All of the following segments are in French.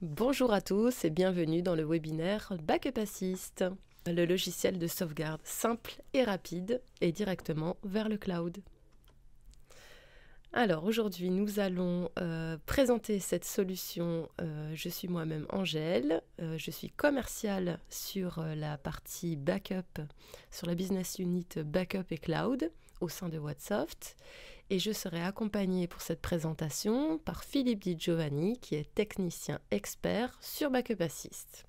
Bonjour à tous et bienvenue dans le webinaire Backup Assist, le logiciel de sauvegarde simple et rapide et directement vers le cloud. Alors aujourd'hui nous allons présenter cette solution. Je suis moi-même Angèle, je suis commerciale sur la partie backup, sur la business unit backup et cloud au sein de Whatsoft. Et je serai accompagnée pour cette présentation par Philippe Di Giovanni, qui est technicien expert sur Backup Assist.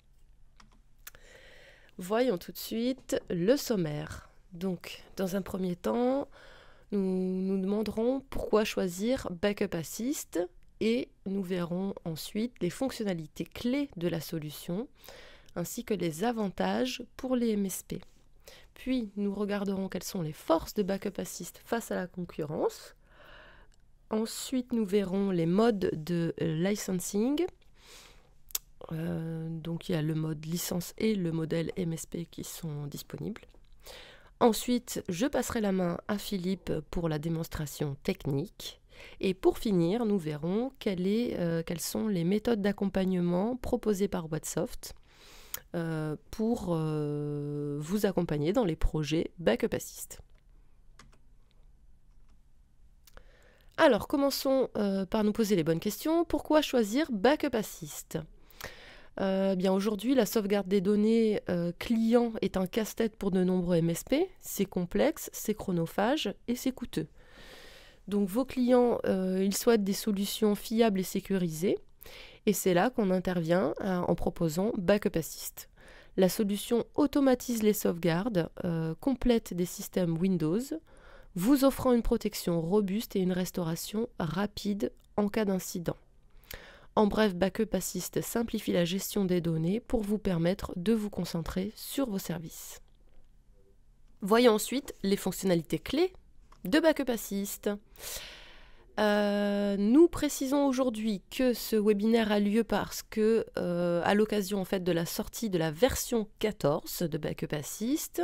Voyons tout de suite le sommaire. Donc, dans un premier temps, nous nous demanderons pourquoi choisir Backup Assist et nous verrons ensuite les fonctionnalités clés de la solution ainsi que les avantages pour les MSP. Puis, nous regarderons quelles sont les forces de Backup Assist face à la concurrence. Ensuite, nous verrons les modes de licensing. Donc, il y a le mode licence et le modèle MSP qui sont disponibles. Ensuite, je passerai la main à Philippe pour la démonstration technique. Et pour finir, nous verrons quelles sont les méthodes d'accompagnement proposées par Whatsoft pour vous accompagner dans les projets Backup Assist. Alors, commençons par nous poser les bonnes questions. Pourquoi choisir Backup Assist ? Bien aujourd'hui, la sauvegarde des données clients est un casse-tête pour de nombreux MSP. C'est complexe, c'est chronophage et c'est coûteux. Donc vos clients, ils souhaitent des solutions fiables et sécurisées. Et c'est là qu'on intervient en proposant Backup Assist. La solution automatise les sauvegardes, complète des systèmes Windows, vous offrant une protection robuste et une restauration rapide en cas d'incident. En bref, Backup Assist simplifie la gestion des données pour vous permettre de vous concentrer sur vos services. Voyons ensuite les fonctionnalités clés de Backup Assist. Nous précisons aujourd'hui que ce webinaire a lieu parce que, à l'occasion en fait, de la sortie de la version 14 de Backup Assist,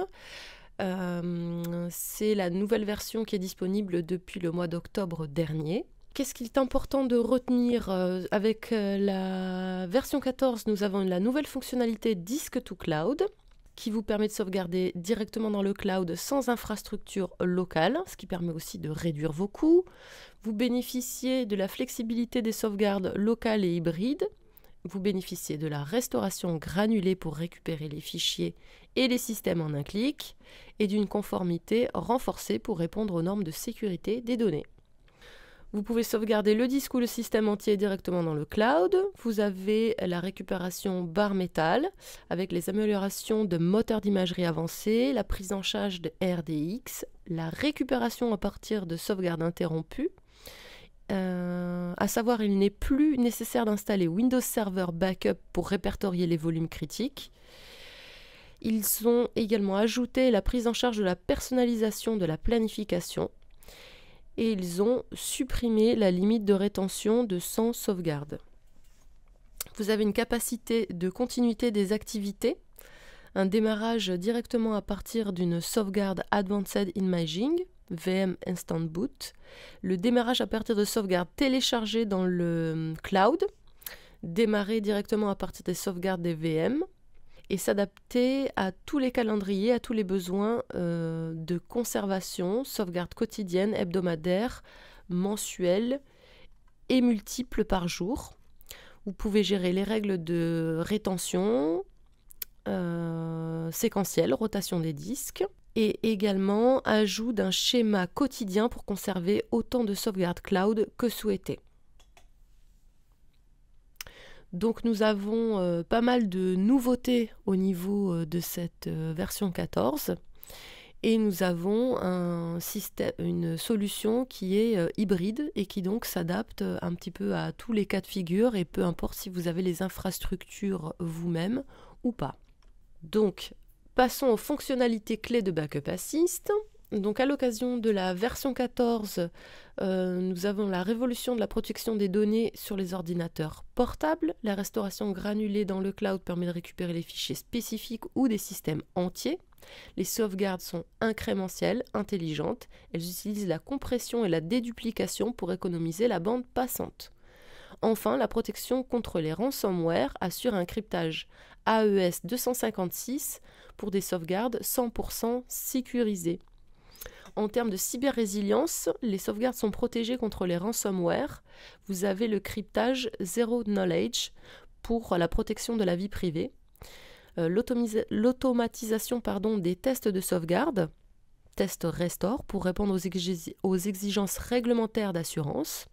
c'est la nouvelle version qui est disponible depuis le mois d'octobre dernier. Qu'est-ce qu'il est important de retenir avec la version 14, nous avons la nouvelle fonctionnalité Disk to Cloud qui vous permet de sauvegarder directement dans le cloud sans infrastructure locale, ce qui permet aussi de réduire vos coûts. Vous bénéficiez de la flexibilité des sauvegardes locales et hybrides. Vous bénéficiez de la restauration granulée pour récupérer les fichiers et les systèmes en un clic et d'une conformité renforcée pour répondre aux normes de sécurité des données. Vous pouvez sauvegarder le disque ou le système entier directement dans le cloud. Vous avez la récupération bare métal avec les améliorations de moteurs d'imagerie avancés, la prise en charge de RDX, la récupération à partir de sauvegarde interrompue. À savoir, il n'est plus nécessaire d'installer Windows Server Backup pour répertorier les volumes critiques. Ils ont également ajouté la prise en charge de la personnalisation de la planification. Et ils ont supprimé la limite de rétention de 100 sauvegardes. Vous avez une capacité de continuité des activités, un démarrage directement à partir d'une sauvegarde Advanced Imaging, VM Instant Boot, le démarrage à partir de sauvegardes téléchargées dans le cloud, démarrer directement à partir des sauvegardes des VM, et s'adapter à tous les calendriers, à tous les besoins de conservation, sauvegarde quotidienne, hebdomadaire, mensuelle et multiples par jour. Vous pouvez gérer les règles de rétention, séquentielle, rotation des disques, et également ajout d'un schéma quotidien pour conserver autant de sauvegardes cloud que souhaité. Donc nous avons pas mal de nouveautés au niveau de cette version 14 et nous avons une solution qui est hybride et qui donc s'adapte un petit peu à tous les cas de figure et peu importe si vous avez les infrastructures vous-même ou pas. Donc passons aux fonctionnalités clés de Backup Assist. Donc à l'occasion de la version 14, nous avons la révolution de la protection des données sur les ordinateurs portables. La restauration granulée dans le cloud permet de récupérer les fichiers spécifiques ou des systèmes entiers. Les sauvegardes sont incrémentielles, intelligentes. Elles utilisent la compression et la déduplication pour économiser la bande passante. Enfin, la protection contre les ransomware assure un cryptage AES 256 pour des sauvegardes 100% sécurisées. En termes de cyber-résilience, les sauvegardes sont protégées contre les ransomware. Vous avez le cryptage Zero Knowledge pour la protection de la vie privée. L'automatisation des tests de sauvegarde, test restore pour répondre aux exigences réglementaires d'assurance.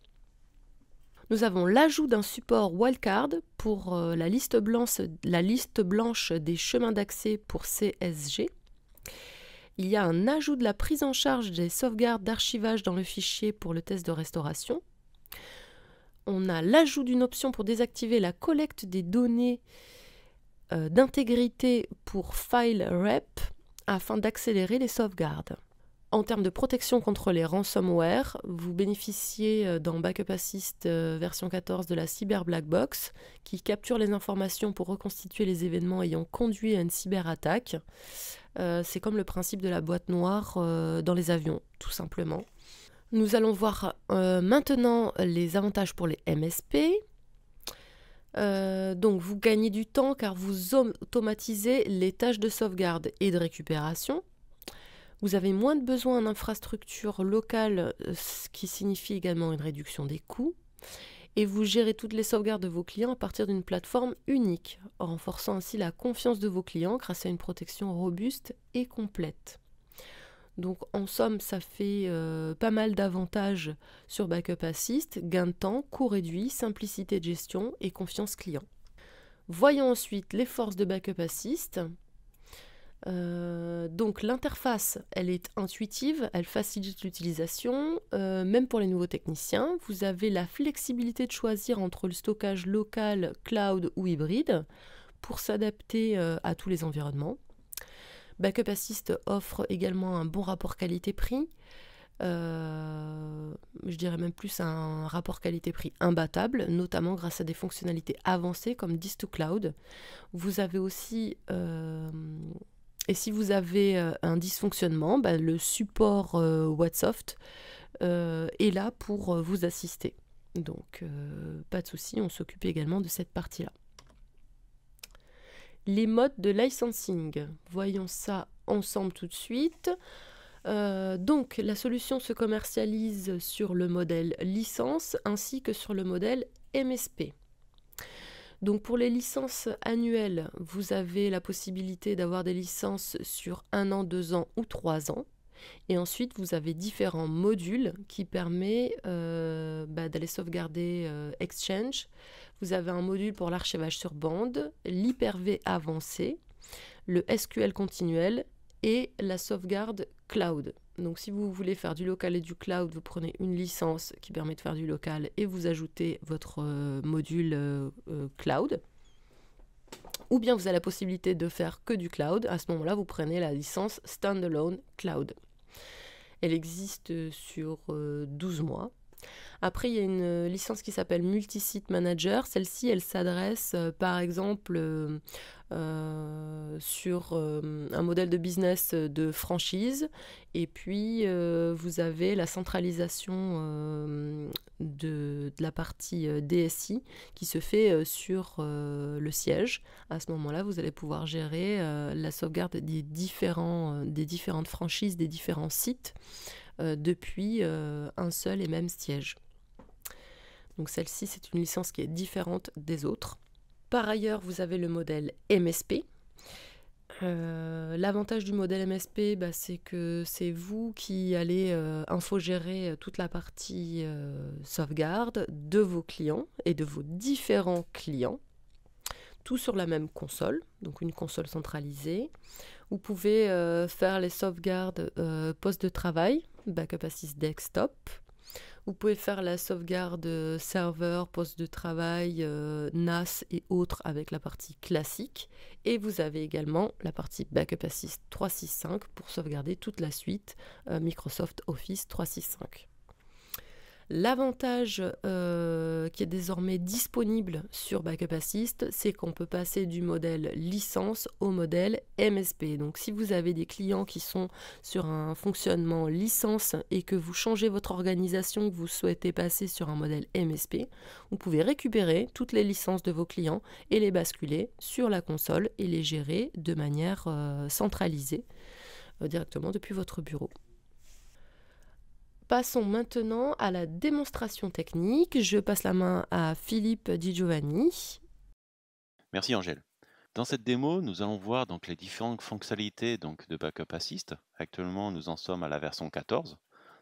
Nous avons l'ajout d'un support wildcard pour la liste blanche des chemins d'accès pour CSG. Il y a un ajout de la prise en charge des sauvegardes d'archivage dans le fichier pour le test de restauration. On a l'ajout d'une option pour désactiver la collecte des données d'intégrité pour file rep afin d'accélérer les sauvegardes. En termes de protection contre les ransomware, vous bénéficiez dans Backup Assist version 14 de la Cyber Black Box qui capture les informations pour reconstituer les événements ayant conduit à une cyberattaque. C'est comme le principe de la boîte noire dans les avions, tout simplement. Nous allons voir maintenant les avantages pour les MSP. Donc vous gagnez du temps car vous automatisez les tâches de sauvegarde et de récupération. Vous avez moins de besoin en infrastructure locale, ce qui signifie également une réduction des coûts. Et vous gérez toutes les sauvegardes de vos clients à partir d'une plateforme unique, renforçant ainsi la confiance de vos clients grâce à une protection robuste et complète. Donc en somme, ça fait pas mal d'avantages sur Backup Assist, gain de temps, coût réduit, simplicité de gestion et confiance client. Voyons ensuite les forces de Backup Assist. Donc l'interface, elle est intuitive, elle facilite l'utilisation, même pour les nouveaux techniciens. Vous avez la flexibilité de choisir entre le stockage local, cloud ou hybride pour s'adapter à tous les environnements. Backup Assist offre également un bon rapport qualité-prix, je dirais même plus un rapport qualité-prix imbattable, notamment grâce à des fonctionnalités avancées comme Disk2Cloud. Vous avez aussi, et si vous avez un dysfonctionnement, le support Whatsoft est là pour vous assister. Donc pas de souci, on s'occupe également de cette partie-là. Les modes de licensing, voyons ça ensemble tout de suite. Donc la solution se commercialise sur le modèle licence ainsi que sur le modèle MSP. Donc pour les licences annuelles, vous avez la possibilité d'avoir des licences sur 1 an, 2 ans ou 3 ans. Et ensuite, vous avez différents modules qui permettent d'aller sauvegarder Exchange. Vous avez un module pour l'archivage sur bande, l'Hyper-V avancé, le SQL continuel et la sauvegarde cloud. Donc si vous voulez faire du local et du cloud, vous prenez une licence qui permet de faire du local et vous ajoutez votre module cloud. Ou bien vous avez la possibilité de faire que du cloud. À ce moment-là, vous prenez la licence Standalone Cloud. Elle existe sur 12 mois. Après, il y a une licence qui s'appelle Multisite Manager. Celle-ci, elle s'adresse par exemple sur un modèle de business de franchise. Et puis, vous avez la centralisation de la partie DSI qui se fait sur le siège. À ce moment-là, vous allez pouvoir gérer la sauvegarde des différentes franchises, des différents sites depuis un seul et même siège. Donc celle-ci, c'est une licence qui est différente des autres. Par ailleurs, vous avez le modèle MSP. L'avantage du modèle MSP, c'est que c'est vous qui allez infogérer toute la partie sauvegarde de vos clients et de vos différents clients, tout sur la même console, donc une console centralisée. Vous pouvez faire les sauvegardes poste de travail, Backup Assist Desktop. Vous pouvez faire la sauvegarde serveur, poste de travail, NAS et autres avec la partie classique. Et vous avez également la partie Backup Assist 365 pour sauvegarder toute la suite Microsoft Office 365. L'avantage qui est désormais disponible sur Backup Assist, c'est qu'on peut passer du modèle licence au modèle MSP. Donc si vous avez des clients qui sont sur un fonctionnement licence et que vous changez votre organisation, que vous souhaitez passer sur un modèle MSP, vous pouvez récupérer toutes les licences de vos clients et les basculer sur la console et les gérer de manière centralisée directement depuis votre bureau. Passons maintenant à la démonstration technique. Je passe la main à Philippe Di Giovanni. Merci Angèle. Dans cette démo, nous allons voir donc les différentes fonctionnalités donc, de Backup Assist. Actuellement, nous en sommes à la version 14.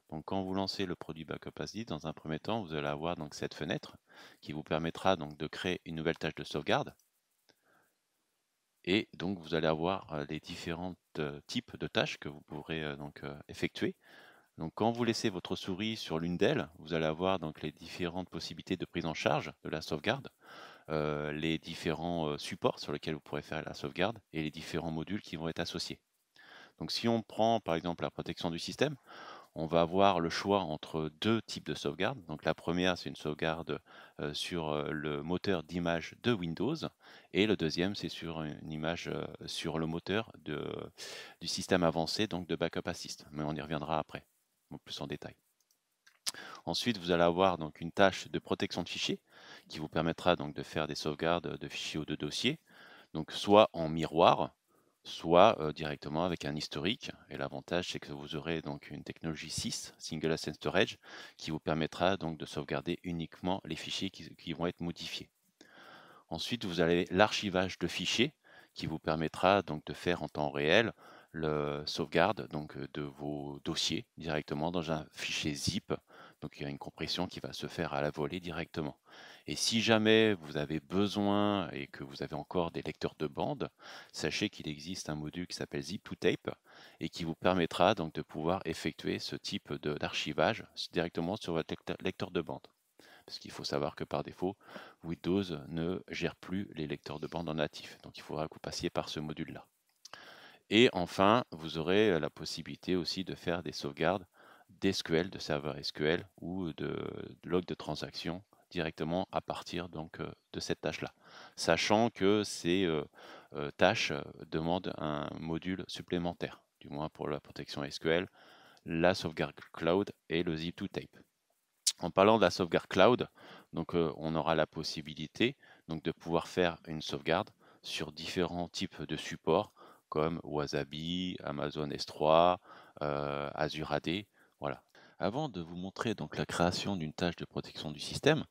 Donc, quand vous lancez le produit Backup Assist, dans un premier temps, vous allez avoir donc, cette fenêtre qui vous permettra donc, de créer une nouvelle tâche de sauvegarde. Et donc, vous allez avoir les différents types de tâches que vous pourrez effectuer. Donc, quand vous laissez votre souris sur l'une d'elles, vous allez avoir donc, les différentes possibilités de prise en charge de la sauvegarde. Les différents supports sur lesquels vous pourrez faire la sauvegarde et les différents modules qui vont être associés. Donc si on prend par exemple la protection du système, on va avoir le choix entre deux types de sauvegarde. Donc la première, c'est une sauvegarde sur le moteur d'image de Windows et le deuxième, c'est sur une image sur le moteur du système avancé, donc de Backup Assist. Mais on y reviendra après, plus en détail. Ensuite, vous allez avoir donc une tâche de protection de fichiers qui vous permettra donc de faire des sauvegardes de fichiers ou de dossiers, donc soit en miroir, soit directement avec un historique. Et l'avantage, c'est que vous aurez donc une technologie 6, Single Asset Storage, qui vous permettra donc de sauvegarder uniquement les fichiers qui vont être modifiés. Ensuite, vous avez l'archivage de fichiers qui vous permettra donc de faire en temps réel le sauvegarde donc, de vos dossiers directement dans un fichier zip. Donc il y a une compression qui va se faire à la volée directement. Et si jamais vous avez besoin et que vous avez encore des lecteurs de bande, sachez qu'il existe un module qui s'appelle Zip2Tape et qui vous permettra donc de pouvoir effectuer ce type d'archivage directement sur votre lecteur de bande. Parce qu'il faut savoir que par défaut, Windows ne gère plus les lecteurs de bande en natif. Donc il faudra que vous passiez par ce module-là. Et enfin, vous aurez la possibilité aussi de faire des sauvegardes d'SQL, de serveurs SQL ou de log de transactions directement à partir donc, de cette tâche-là. Sachant que ces tâches demandent un module supplémentaire, du moins pour la protection SQL, la sauvegarde cloud et le Zip2Tape. En parlant de la sauvegarde cloud, donc, on aura la possibilité donc, de pouvoir faire une sauvegarde sur différents types de supports comme Wasabi, Amazon S3, Azure AD. Voilà. Avant de vous montrer donc, la création d'une tâche de protection du système,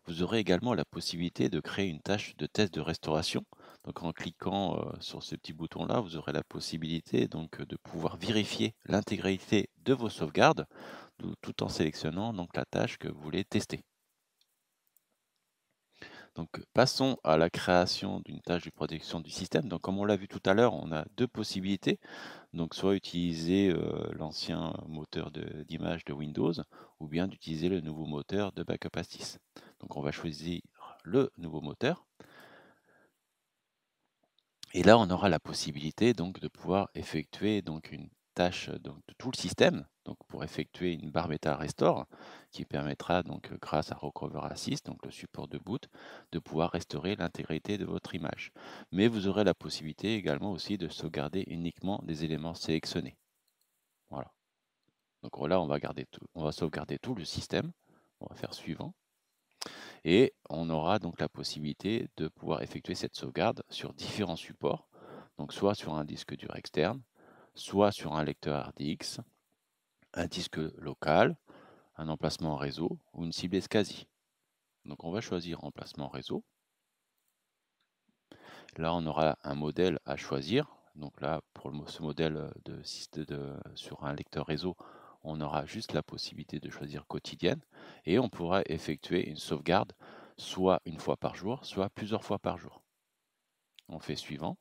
vous aurez également la possibilité de créer une tâche de test de restauration. Donc, en cliquant sur ce petit bouton-là, vous aurez la possibilité donc, de pouvoir vérifier l'intégralité de vos sauvegardes tout en sélectionnant donc la tâche que vous voulez tester. Donc passons à la création d'une tâche de protection du système. Donc comme on l'a vu tout à l'heure, on a deux possibilités. Donc soit utiliser l'ancien moteur d'image de Windows ou bien d'utiliser le nouveau moteur de Backup Assist. Donc on va choisir le nouveau moteur. Et là, on aura la possibilité donc de pouvoir effectuer donc une tâche donc, de tout le système, donc pour effectuer une bare metal restore qui permettra donc grâce à Recover Assist, donc le support de boot, de pouvoir restaurer l'intégrité de votre image. Mais vous aurez la possibilité également aussi de sauvegarder uniquement des éléments sélectionnés. Voilà. Donc là, on va sauvegarder tout le système. On va faire suivant. Et on aura donc la possibilité de pouvoir effectuer cette sauvegarde sur différents supports, donc soit sur un disque dur externe, soit sur un lecteur HardX, un disque local, un emplacement réseau ou une cible SCSI. Donc on va choisir emplacement réseau. Là, on aura un modèle à choisir. Donc là, pour ce modèle sur un lecteur réseau, on aura juste la possibilité de choisir quotidienne et on pourra effectuer une sauvegarde soit une fois par jour, soit plusieurs fois par jour. On fait suivant.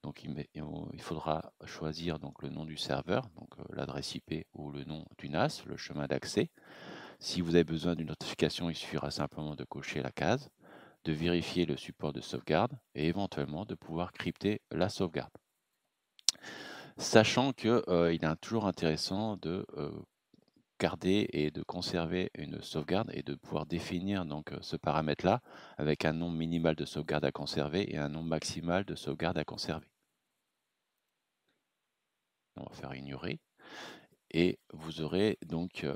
Donc il faudra choisir donc, le nom du serveur, donc l'adresse IP ou le nom du NAS, le chemin d'accès. Si vous avez besoin d'une notification, il suffira simplement de cocher la case, de vérifier le support de sauvegarde et éventuellement de pouvoir crypter la sauvegarde. Sachant qu'il est toujours intéressant de sauvegarder et de conserver une sauvegarde et de pouvoir définir donc ce paramètre-là avec un nombre minimal de sauvegardes à conserver et un nombre maximal de sauvegardes à conserver. On va faire ignorer. Et vous aurez donc,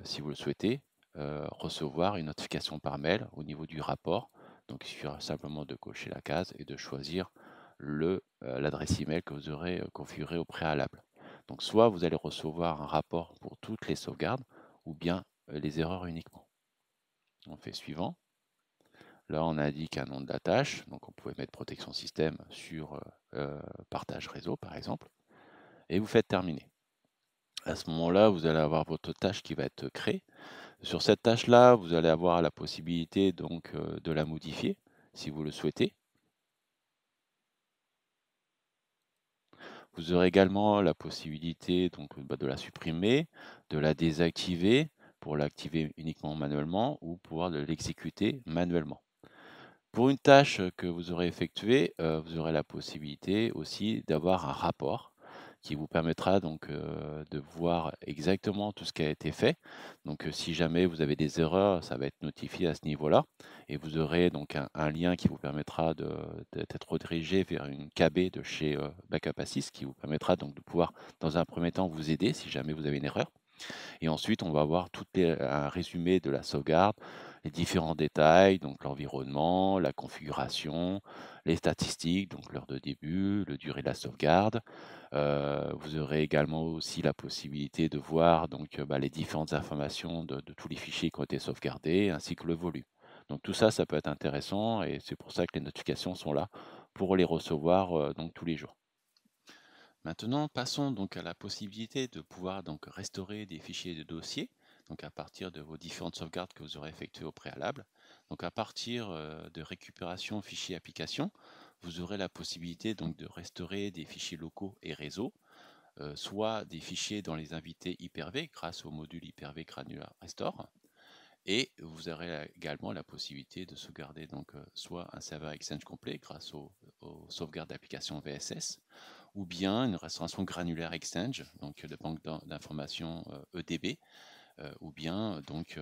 si vous le souhaitez, recevoir une notification par mail au niveau du rapport. Donc il suffira simplement de cocher la case et de choisir l'adresse email que vous aurez configurée au préalable. Donc soit vous allez recevoir un rapport pour toutes les sauvegardes ou bien les erreurs uniquement. On fait suivant. Là, on indique un nom de la tâche. Donc on pouvait mettre protection système sur partage réseau par exemple. Et vous faites terminer. À ce moment-là, vous allez avoir votre tâche qui va être créée. Sur cette tâche-là, vous allez avoir la possibilité donc de la modifier si vous le souhaitez. Vous aurez également la possibilité donc de la supprimer, de la désactiver pour l'activer uniquement manuellement ou pouvoir l'exécuter manuellement. Pour une tâche que vous aurez effectuée, vous aurez la possibilité aussi d'avoir un rapport qui vous permettra donc de voir exactement tout ce qui a été fait. Donc si jamais vous avez des erreurs, ça va être notifié à ce niveau-là et vous aurez donc un lien qui vous permettra d'être redirigé vers une KB de chez Backup Assist qui vous permettra donc de pouvoir dans un premier temps vous aider si jamais vous avez une erreur. Et ensuite, on va avoir un résumé de la sauvegarde, les différents détails, donc l'environnement, la configuration, les statistiques, donc l'heure de début, le durée de la sauvegarde. Vous aurez également aussi la possibilité de voir donc, les différentes informations de tous les fichiers qui ont été sauvegardés, ainsi que le volume. Donc tout ça, ça peut être intéressant et c'est pour ça que les notifications sont là pour les recevoir donc tous les jours. Maintenant, passons donc à la possibilité de pouvoir donc restaurer des fichiers de dossiers, donc à partir de vos différentes sauvegardes que vous aurez effectuées au préalable. Donc à partir de récupération fichiers application, vous aurez la possibilité donc de restaurer des fichiers locaux et réseaux, soit des fichiers dans les invités Hyper-V grâce au module Hyper-V Granular Restore, et vous aurez également la possibilité de sauvegarder donc soit un serveur Exchange complet grâce aux sauvegardes d'application VSS, ou bien une restauration granulaire Exchange, donc de banque d'informations EDB, ou bien donc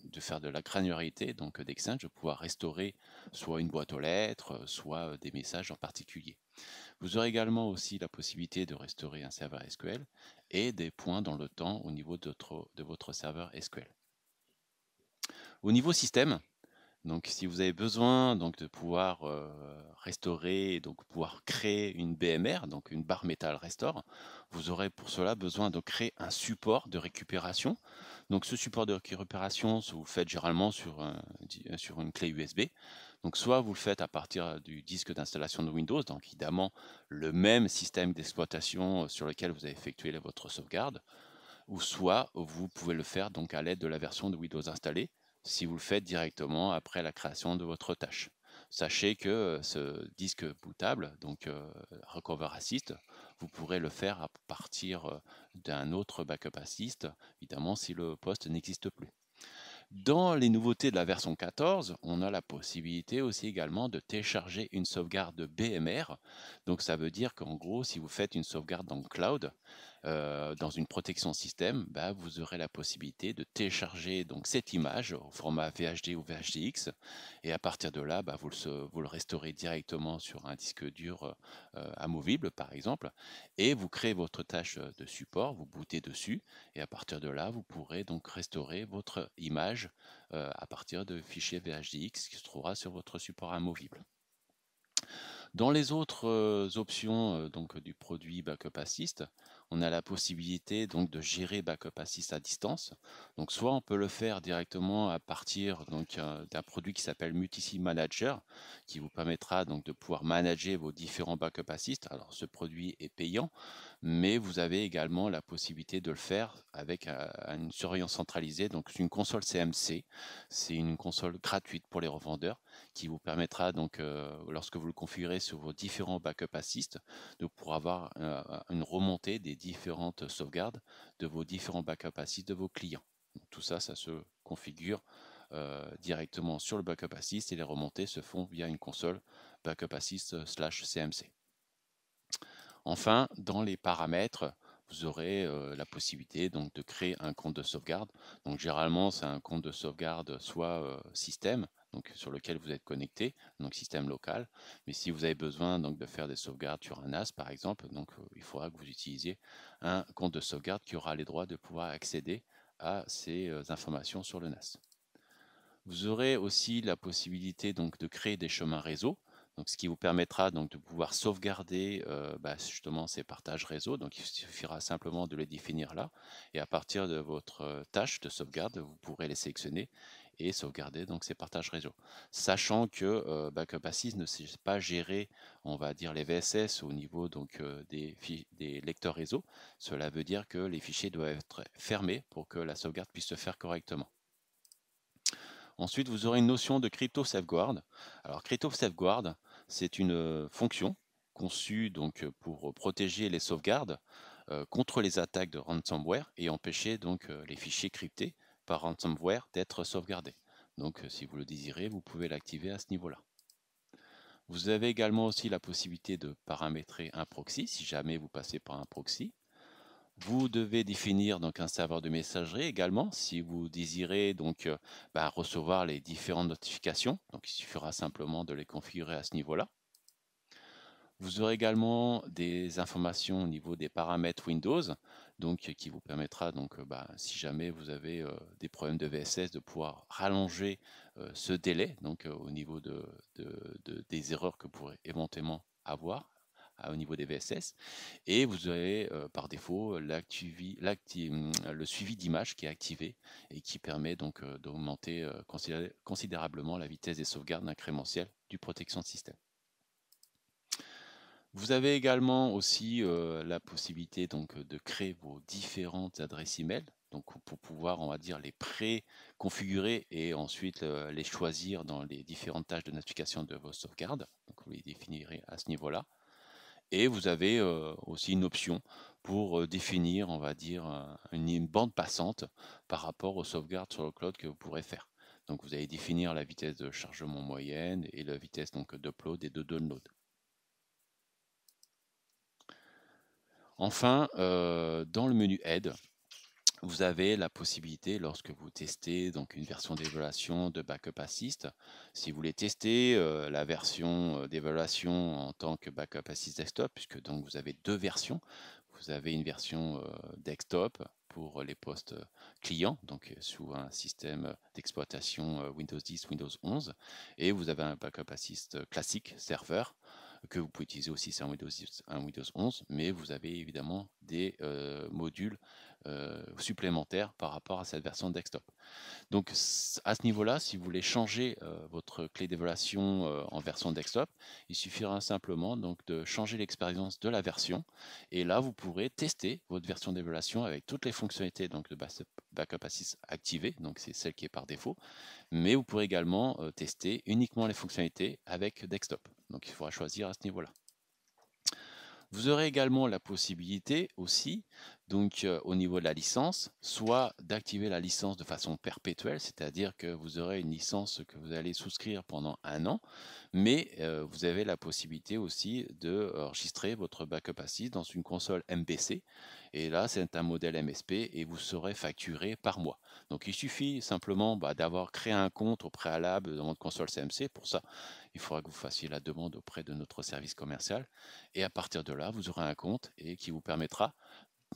de faire de la granularité donc d'Exchange, de pouvoir restaurer soit une boîte aux lettres, soit des messages en particulier. Vous aurez également aussi la possibilité de restaurer un serveur SQL et des points dans le temps au niveau de votre serveur SQL. Au niveau système, donc si vous avez besoin donc, de pouvoir restaurer et donc pouvoir créer une BMR, donc une barre Metal Restore, vous aurez pour cela besoin de créer un support de récupération. Donc ce support de récupération, vous le faites généralement sur une clé USB. Donc soit vous le faites à partir du disque d'installation de Windows, donc évidemment le même système d'exploitation sur lequel vous avez effectué votre sauvegarde, ou soit vous pouvez le faire donc à l'aide de la version de Windows installée, si vous le faites directement après la création de votre tâche. Sachez que ce disque bootable, donc Recover Assist, vous pourrez le faire à partir d'un autre Backup Assist, évidemment si le poste n'existe plus. Dans les nouveautés de la version 14, on a la possibilité aussi également de télécharger une sauvegarde BMR. Donc ça veut dire qu'en gros, si vous faites une sauvegarde dans le cloud, dans une protection système, vous aurez la possibilité de télécharger donc cette image au format VHD ou VHDX et à partir de là, vous le restaurez directement sur un disque dur amovible par exemple et vous créez votre tâche de support, vous bootez dessus et à partir de là, vous pourrez donc restaurer votre image à partir de fichiers VHDX qui se trouvera sur votre support amovible. Dans les autres options donc, du produit Backup Assist, on a la possibilité donc, de gérer Backup Assist à distance. Donc, soit on peut le faire directement à partir d'un produit qui s'appelle Multisig Manager, qui vous permettra donc, de pouvoir manager vos différents Backup Assist. Alors, ce produit est payant, mais vous avez également la possibilité de le faire avec une surveillance centralisée, donc une console CMC. C'est une console gratuite pour les revendeurs qui vous permettra donc, lorsque vous le configurez sur vos différents Backup Assist, de pouvoir avoir une remontée des différentes sauvegardes de vos différents Backup Assist de vos clients. Donc, tout ça, ça se configure directement sur le Backup Assist et les remontées se font via une console Backup Assist /CMC. Enfin, dans les paramètres, vous aurez la possibilité donc de créer un compte de sauvegarde. Donc généralement, c'est un compte de sauvegarde soit système, donc sur lequel vous êtes connecté, donc système local. Mais si vous avez besoin donc de faire des sauvegardes sur un NAS par exemple, donc il faudra que vous utilisiez un compte de sauvegarde qui aura les droits de pouvoir accéder à ces informations sur le NAS. Vous aurez aussi la possibilité donc de créer des chemins réseau, donc ce qui vous permettra donc de pouvoir sauvegarder justement ces partages réseau. Donc il suffira simplement de les définir là, et à partir de votre tâche de sauvegarde, vous pourrez les sélectionner et sauvegarder donc ces partages réseau. Sachant que Backup Assist ne sait pas gérer, on va dire, les VSS au niveau donc des lecteurs réseau. Cela veut dire que les fichiers doivent être fermés pour que la sauvegarde puisse se faire correctement. Ensuite, vous aurez une notion de crypto safeguard. Alors, crypto safeguard, c'est une fonction conçue donc pour protéger les sauvegardes contre les attaques de ransomware et empêcher donc les fichiers cryptés par ransomware d'être sauvegardés. Donc, si vous le désirez, vous pouvez l'activer à ce niveau-là. Vous avez également aussi la possibilité de paramétrer un proxy si jamais vous passez par un proxy. Vous devez définir donc un serveur de messagerie également si vous désirez donc recevoir les différentes notifications. Donc il suffira simplement de les configurer à ce niveau-là. Vous aurez également des informations au niveau des paramètres Windows, donc qui vous permettra donc si jamais vous avez des problèmes de VSS de pouvoir rallonger ce délai donc au niveau des erreurs que vous pourrez éventuellement avoir au niveau des VSS, et vous avez par défaut le suivi d'image qui est activé et qui permet donc d'augmenter considérablement la vitesse des sauvegardes incrémentielles du protection de système. Vous avez également aussi la possibilité donc de créer vos différentes adresses email, donc pour pouvoir, on va dire, les pré-configurer et ensuite les choisir dans les différentes tâches de notification de vos sauvegardes. Donc vous les définirez à ce niveau-là. Et vous avez aussi une option pour définir, on va dire, une bande passante par rapport aux sauvegardes sur le cloud que vous pourrez faire. Donc vous allez définir la vitesse de chargement moyenne et la vitesse d'upload et de download. Enfin, dans le menu Aide, vous avez la possibilité, lorsque vous testez donc une version d'évaluation de Backup Assist, si vous voulez tester la version d'évaluation en tant que Backup Assist Desktop, puisque donc vous avez deux versions. Vous avez une version desktop pour les postes clients, donc sous un système d'exploitation Windows 10, Windows 11, et vous avez un Backup Assist classique serveur que vous pouvez utiliser aussi sur un Windows 10, un Windows 11, mais vous avez évidemment des modules supplémentaires par rapport à cette version desktop. Donc à ce niveau-là, si vous voulez changer votre clé d'évaluation en version desktop, il suffira simplement donc de changer l'expérience de la version, et là vous pourrez tester votre version d'évaluation avec toutes les fonctionnalités donc, de Backup Assist activées, donc c'est celle qui est par défaut, mais vous pourrez également tester uniquement les fonctionnalités avec desktop. Donc il faudra choisir à ce niveau-là. Vous aurez également la possibilité aussi, donc au niveau de la licence, soit d'activer la licence de façon perpétuelle, c'est-à-dire que vous aurez une licence que vous allez souscrire pendant 1 an, mais vous avez la possibilité aussi de enregistrer votre Backup Assist dans une console MBC, et là c'est un modèle MSP et vous serez facturé par mois. Donc il suffit simplement d'avoir créé un compte au préalable dans votre console CMC. Pour ça, il faudra que vous fassiez la demande auprès de notre service commercial, et à partir de là, vous aurez un compte et qui vous permettra,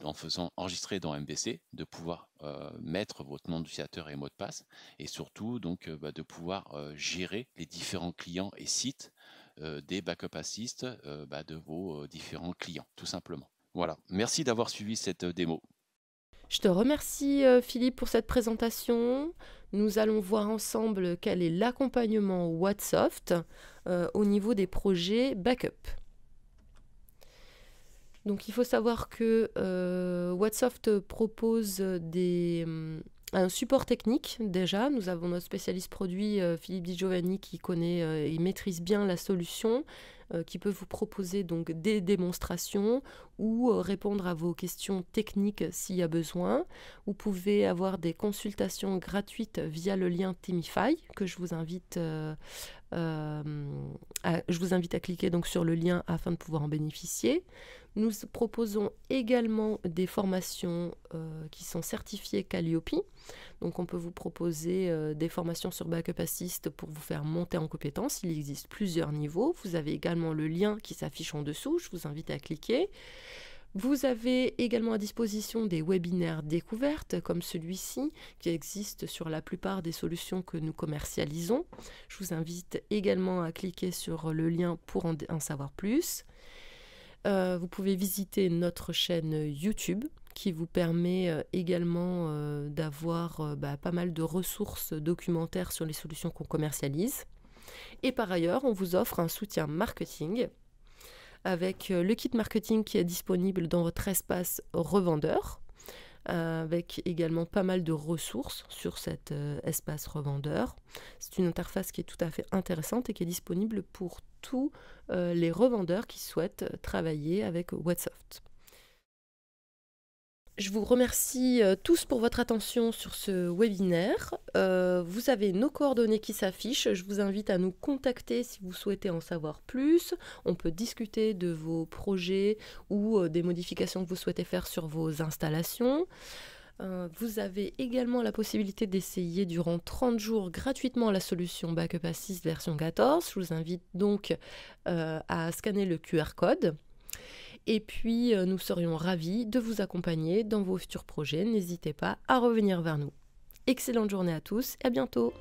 en faisant enregistrer dans MBC, de pouvoir mettre votre nom d'utilisateur et mot de passe, et surtout donc de pouvoir gérer les différents clients et sites des Backup Assist de vos différents clients, tout simplement. Voilà, merci d'avoir suivi cette démo. Je te remercie Philippe pour cette présentation. Nous allons voir ensemble quel est l'accompagnement Wattsoft au niveau des projets backup. Donc il faut savoir que Wattsoft propose un support technique déjà. Nous avons notre spécialiste produit Philippe Di Giovanni qui connaît et maîtrise bien la solution, qui peut vous proposer donc des démonstrations ou répondre à vos questions techniques s'il y a besoin. Vous pouvez avoir des consultations gratuites via le lien Timify que je vous invite à Je vous invite à cliquer donc sur le lien afin de pouvoir en bénéficier. Nous proposons également des formations qui sont certifiées Calliope. Donc on peut vous proposer des formations sur Backup Assist pour vous faire monter en compétences. Il existe plusieurs niveaux. Vous avez également le lien qui s'affiche en dessous. Je vous invite à cliquer. Vous avez également à disposition des webinaires découvertes comme celui-ci qui existe sur la plupart des solutions que nous commercialisons. Je vous invite également à cliquer sur le lien pour en savoir plus. Vous pouvez visiter notre chaîne YouTube qui vous permet également d'avoir pas mal de ressources documentaires sur les solutions qu'on commercialise. Et par ailleurs, on vous offre un soutien marketing avec le kit marketing qui est disponible dans votre espace revendeur, avec également pas mal de ressources sur cet espace revendeur. C'est une interface qui est tout à fait intéressante et qui est disponible pour tous les revendeurs qui souhaitent travailler avec Whatsoft. Je vous remercie tous pour votre attention sur ce webinaire. Vous avez nos coordonnées qui s'affichent. Je vous invite à nous contacter si vous souhaitez en savoir plus. On peut discuter de vos projets ou des modifications que vous souhaitez faire sur vos installations. Vous avez également la possibilité d'essayer durant 30 jours gratuitement la solution Backup Assist version 14. Je vous invite donc à scanner le QR code. Et puis, nous serions ravis de vous accompagner dans vos futurs projets. N'hésitez pas à revenir vers nous. Excellente journée à tous et à bientôt.